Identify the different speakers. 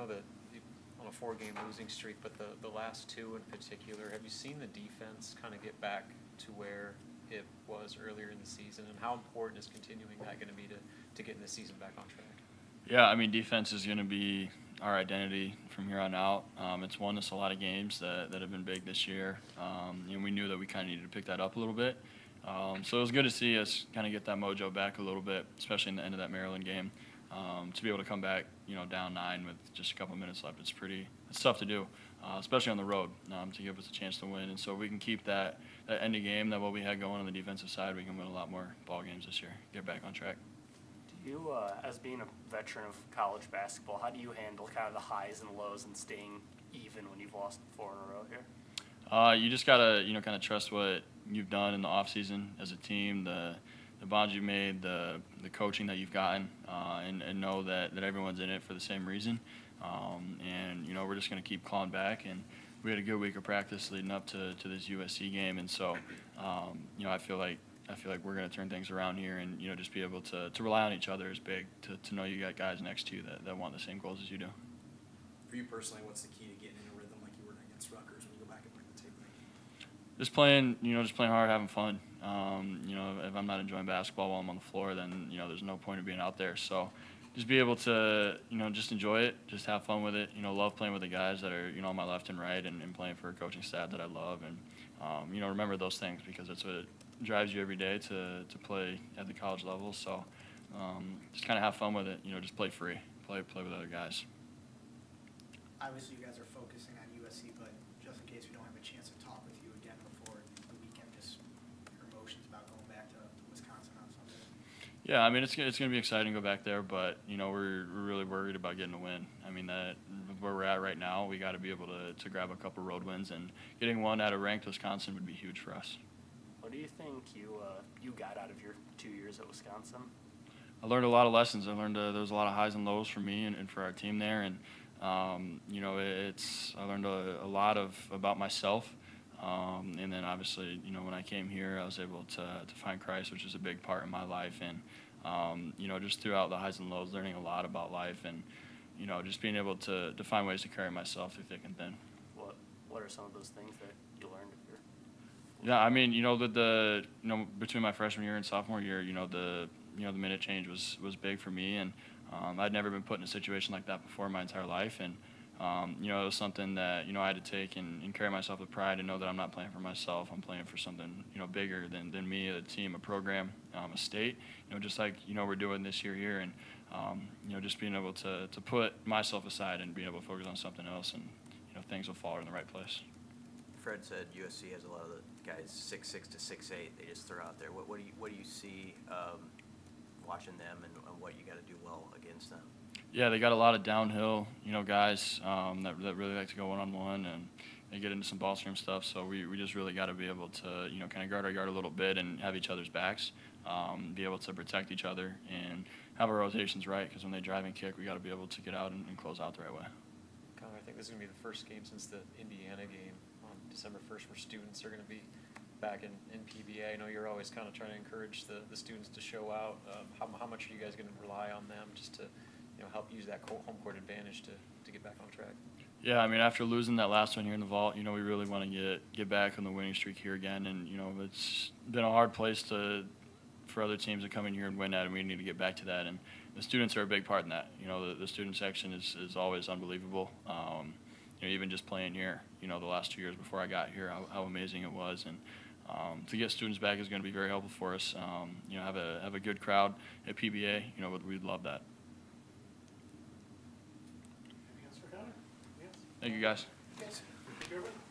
Speaker 1: know that on a 4-game losing streak, but the last 2 in particular, have you seen the defense kind of get back to where it was earlier in the season, and how important is continuing that going to be to getting the season back on track?
Speaker 2: Yeah, I mean, defense is going to be our identity from here on out. It's won us a lot of games that have been big this year, and we knew that we kind of needed to pick that up a little bit. So it was good to see us kind of get that mojo back a little bit, especially in the end of that Maryland game. To be able to come back, down 9 with just a couple minutes left, it's tough to do, especially on the road, to give us a chance to win. And so if we can keep that end of game, that what we had going on the defensive side, we can win a lot more ball games this year, get back on track.
Speaker 3: Do you, as being a veteran of college basketball, how do you handle kind of the highs and lows and staying even when you've lost 4 in a row here?
Speaker 2: You just gotta, kind of trust what you've done in the off season as a team, the bonds you've made, the coaching that you've gotten, and know that everyone's in it for the same reason. And we're just gonna keep clawing back. And we had a good week of practice leading up to this USC game, and so I feel like we're gonna turn things around here, and just be able to rely on each other is big. To know you got guys next to you that want the same goals as you do.
Speaker 4: For you personally, what's the key to getting in a rhythm like you were against Rutgers when you go back and bring the tape back?
Speaker 2: Just playing hard, having fun. If I'm not enjoying basketball while I'm on the floor, then there's no point of being out there. So just be able to just enjoy it, just have fun with it. Love playing with the guys that are on my left and right, and playing for a coaching staff that I love, and remember those things, because that's what drives you every day to play at the college level. So just kind of have fun with it. Just play free, play with other guys.
Speaker 5: Obviously, you guys are focusing on USC, but just in case we don't have a chance to talk with you again before the weekend, just your emotions about going back to Wisconsin on Sunday.
Speaker 2: Yeah, I mean, it's going to be exciting to go back there, but we're really worried about getting a win. I mean, that where we're at right now, we got to be able to grab a couple road wins, and getting one out of ranked Wisconsin would be huge for us.
Speaker 3: What do you think you got out of your 2 years at Wisconsin?
Speaker 2: I learned a lot of lessons. I learned there was a lot of highs and lows for me and for our team there, and I learned a lot about myself, and then obviously when I came here, I was able to find Christ, which is a big part in my life, and just throughout the highs and lows, learning a lot about life, and just being able to find ways to carry myself through thick and thin.
Speaker 3: What are some of those things that you learned here?
Speaker 2: Yeah, I mean, between my freshman year and sophomore year, the minute change was big for me, and I'd never been put in a situation like that before in my entire life, and it was something that I had to take and carry myself with pride, and know that I'm not playing for myself. I'm playing for something bigger than me, a team, a program, a state. Just like we're doing this year here, and just being able to put myself aside and being able to focus on something else, and things will fall in the right place.
Speaker 6: Fred said USC has a lot of the guys 6'6" to 6'8". They just throw out there. What do you see watching them, and what you got to do well against them?
Speaker 2: Yeah, they got a lot of downhill, guys that really like to go one-on-one, and they get into some ball stream stuff. So we just really got to be able to kind of guard our yard a little bit and have each other's backs, be able to protect each other and have our rotations right, because when they drive and kick, we got to be able to get out and close out the right way.
Speaker 1: Connor, I think this is going to be the first game since the Indiana game on December 1st where students are going to be back in PBA. I know you're always kind of trying to encourage the students to show out. How much are you guys going to rely on them just to help use that home court advantage to get back on track?
Speaker 2: Yeah, I mean, after losing that last one here in the Vault, we really want to get back on the winning streak here again, and it's been a hard place for other teams to come in here and win at, and we need to get back to that. And the students are a big part in that. The student section is always unbelievable. Even just playing here, the last 2 years before I got here, how amazing it was, and to get students back is going to be very helpful for us. Have a good crowd at PBA. We'd love that.
Speaker 5: Anything else for Connor? Yes.
Speaker 2: Thank you, guys.
Speaker 5: Yes. Thank you, everyone.